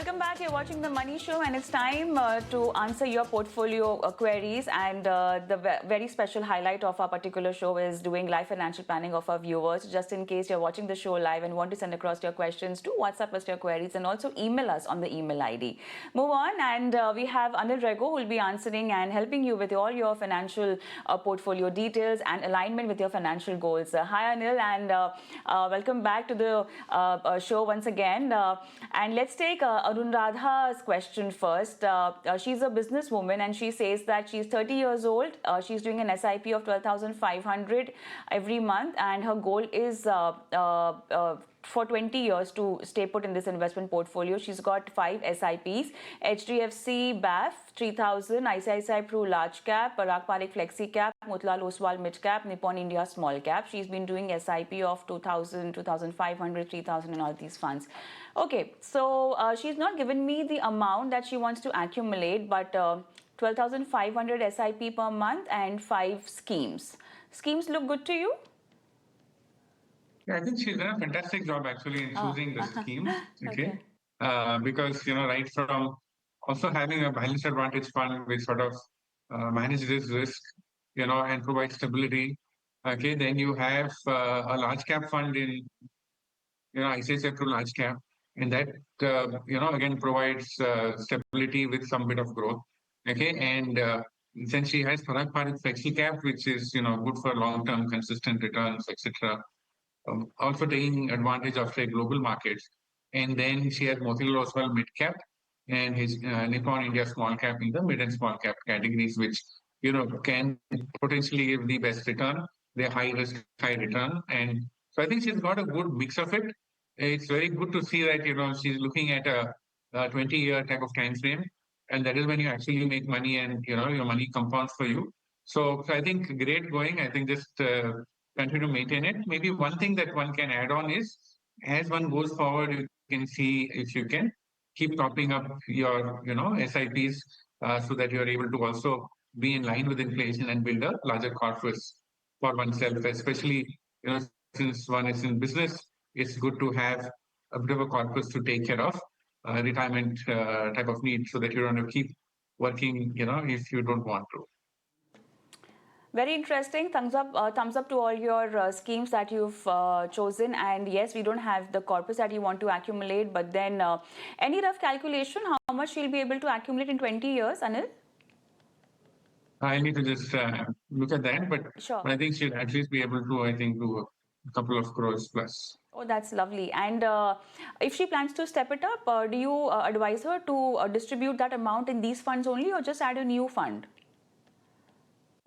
welcome back. You're watching The Money Show, and it's time to answer your portfolio queries. And the very special highlight of our particular show is doing live financial planning of our viewers. Just in case you're watching the show live and want to send across your questions, do WhatsApp us your queries and also email us on the email ID. Move on, and we have Anil Rego who will be answering and helping you with all your financial portfolio details and alignment with your financial goals. Hi, Anil, and welcome back to the show once again. And let's take Arunradha's question first. She's a businesswoman and she says that she's 30 years old. She's doing an SIP of 12,500 every month, and her goal is for 20 years to stay put in this investment portfolio. She's got 5 SIPs: HDFC BAF 3,000, ICICI Pru Large Cap, Parag Parikh Flexi Cap, Motilal Oswal Mid Cap, Nippon India Small Cap. She's been doing SIP of 2,000, 2,500, 3,000 and all these funds. Okay, so she's not given me the amount that she wants to accumulate, but 12,500 SIP per month and 5 schemes. Schemes look good to you? Yeah, I think she's done a fantastic job actually in choosing the scheme. Okay. Because, right from also having a balanced advantage fund which sort of manages this risk, and provides stability. Okay. Then you have a large cap fund in, ICICI Pru large cap. And that, again provides stability with some bit of growth. Okay. And then she has Parag Parikh Flexi Cap, which is, good for long-term consistent returns, etc. Also taking advantage of, say, global markets. And then she has Motilal Oswal mid cap and his Nippon India small cap in the mid and small cap categories, which, can potentially give the best return. They're high risk, high return. And so I think she's got a good mix of it. It's very good to see that, she's looking at a 20-year type of time frame. And that is when you actually make money and, your money compounds for you. So I think great going. I think just continue to maintain it. Maybe one thing that one can add on is, as one goes forward, you can see if you can keep topping up your, SIPs so that you are able to also be in line with inflation and build a larger corpus for oneself, especially, since one is in business, it's good to have a bit of a corpus to take care of retirement type of needs so that you don't have to keep working, if you don't want to. Very interesting. Thumbs up to all your schemes that you've chosen. And yes, we don't have the corpus that you want to accumulate, but then any rough calculation, how much you'll be able to accumulate in 20 years, Anil? I need to just look at that, but, sure. But I think she'll at least be able to, I think, do a couple of crores plus. Oh, that's lovely. And if she plans to step it up, do you advise her to distribute that amount in these funds only, or just add a new fund?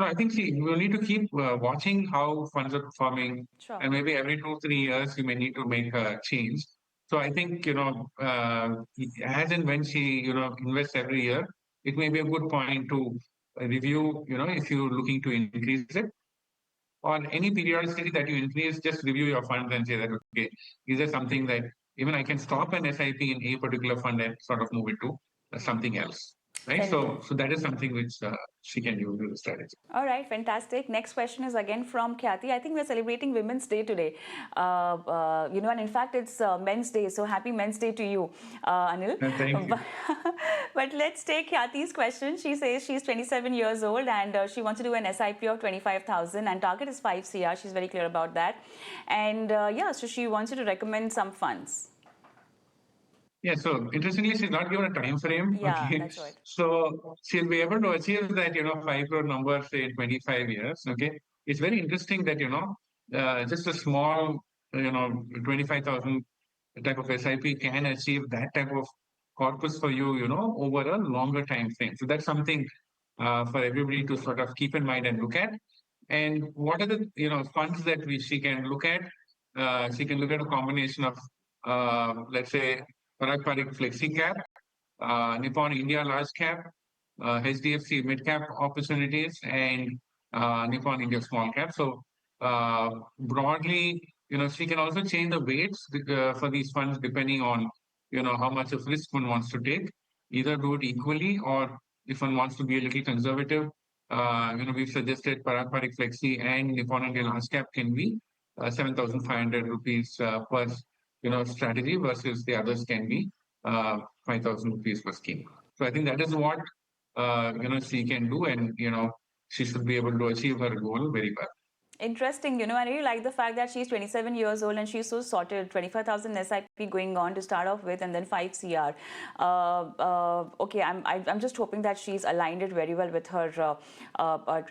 No, I think you need to keep watching how funds are performing, sure. And maybe every 2-3 years you may need to make a change. So I think as and when she invests every year, it may be a good point to review. If you're looking to increase it, or any periodicity that you increase, just review your funds and say that, okay, is there something that even I can stop an SIP in a particular fund and sort of move it to something else. Right. So that is something which she can use as a strategy. All right. Fantastic. Next question is again from Khyati. I think we're celebrating Women's Day today. And in fact, it's Men's Day. So happy Men's Day to you, Anil. Thank you. But let's take Khyati's question. She says she's 27 years old and she wants to do an SIP of 25,000 and target is 5 CR. She's very clear about that. And so she wants you to recommend some funds. Yeah, so interestingly, she's not given a time frame. Yeah, okay. That's right. So she'll be able to achieve that, 5 crore number, say, in 25 years. Okay. It's very interesting that, just a small, 25,000 type of SIP can achieve that type of corpus for you, over a longer time frame. So that's something for everybody to sort of keep in mind and look at. And what are the, funds that she can look at? She can look at a combination of, let's say, Parag Parikh Flexi Cap, Nippon India Large Cap, HDFC Mid Cap Opportunities, and Nippon India Small Cap. So broadly, she can also change the weights for these funds depending on, how much of risk one wants to take. Either do it equally, or if one wants to be a little conservative, we've suggested Parag Parikh Flexi and Nippon India Large Cap can be 7,500 rupees per strategy versus the others can be 5,000 rupees per scheme. So I think that is what she can do, and she should be able to achieve her goal very well. Interesting, I really like the fact that she's 27 years old and she's so sorted. 25,000 SIP going on to start off with, and then 5 CR. Okay, I'm just hoping that she's aligned it very well with her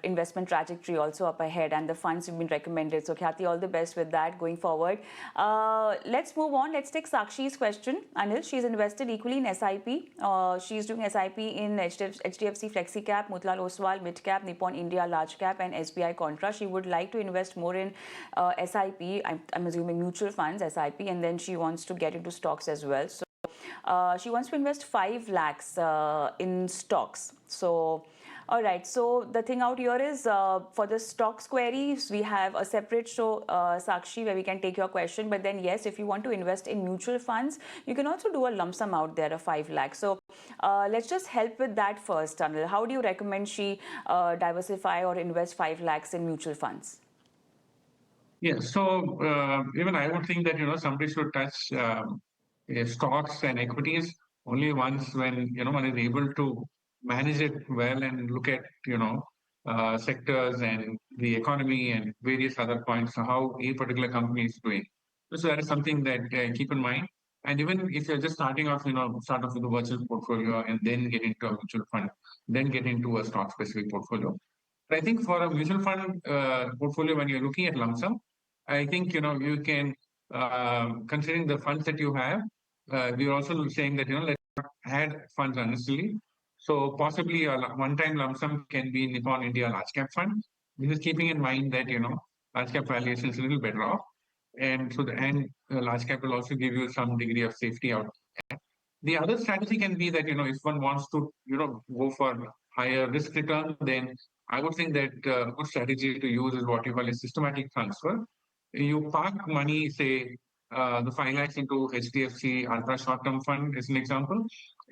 investment trajectory also up ahead, and the funds have been recommended. So Khyati, all the best with that going forward. Let's move on. Let's take Sakshi's question. Anil, she's invested equally in SIP. She's doing SIP in HDFC Flexi Cap, Motilal Oswal Mid Cap, Nippon India Large Cap, and SBI Contra. She would like to invest more in SIP, I'm assuming mutual funds, SIP, and then she wants to get into stocks as well. So she wants to invest 5 lakhs in stocks. So, all right. So the thing out here is for the stocks queries, we have a separate show, Sakshi, where we can take your question. But then, yes, if you want to invest in mutual funds, you can also do a lump sum out there of 5 lakhs. So let's just help with that first, Anil. How do you recommend she diversify or invest 5 lakhs in mutual funds? Yeah, so even I would think that somebody should touch stocks and equities only once when one is able to manage it well and look at sectors and the economy and various other points, how a particular company is doing. So that is something that keep in mind. And even if you're just starting off, start off with a virtual portfolio and then get into a mutual fund, then get into a stock specific portfolio. But I think for a mutual fund portfolio, when you're looking at lump sum, I think you can considering the funds that you have. We're also saying that let's not add funds unnecessarily. So possibly a one-time lump sum can be in Nippon India Large Cap Fund. This is keeping in mind that large cap valuation is a little better off, and so large cap will also give you some degree of safety out. The other strategy can be that if one wants to go for higher risk return, then I would think that a good strategy to use is what you call a systematic transfer. You park money, say the 5 lakhs into HDFC ultra short term fund as an example,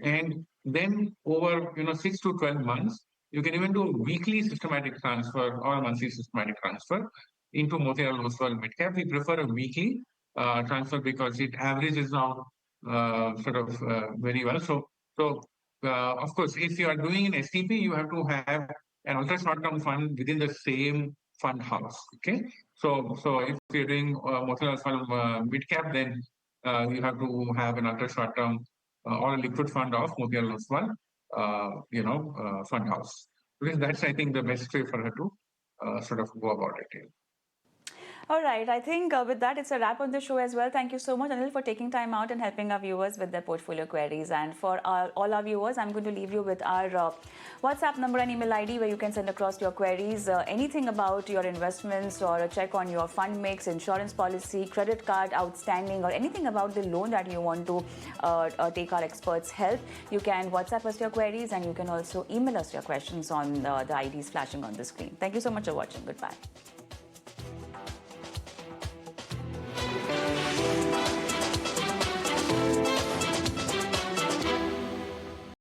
and then over 6 to 12 months, you can even do a weekly systematic transfer or a monthly systematic transfer into Motilal Oswal mid cap. We prefer a weekly transfer because it averages out sort of very well. So of course, if you are doing an STP, you have to have an ultra short-term fund within the same fund house. Okay, so if you're doing Motilal Oswal mid cap, then you have to have an ultra short-term or a liquid fund of Motilal Oswal, fund house. Because that's, I think, the best way for her to sort of go about it. All right. I think with that, it's a wrap on the show as well. Thank you so much, Anil, for taking time out and helping our viewers with their portfolio queries. And for all our viewers, I'm going to leave you with our WhatsApp number and email ID where you can send across your queries, anything about your investments or a check on your fund mix, insurance policy, credit card outstanding, or anything about the loan that you want to take our experts' help. You can WhatsApp us your queries, and you can also email us your questions on the IDs flashing on the screen. Thank you so much for watching. Goodbye.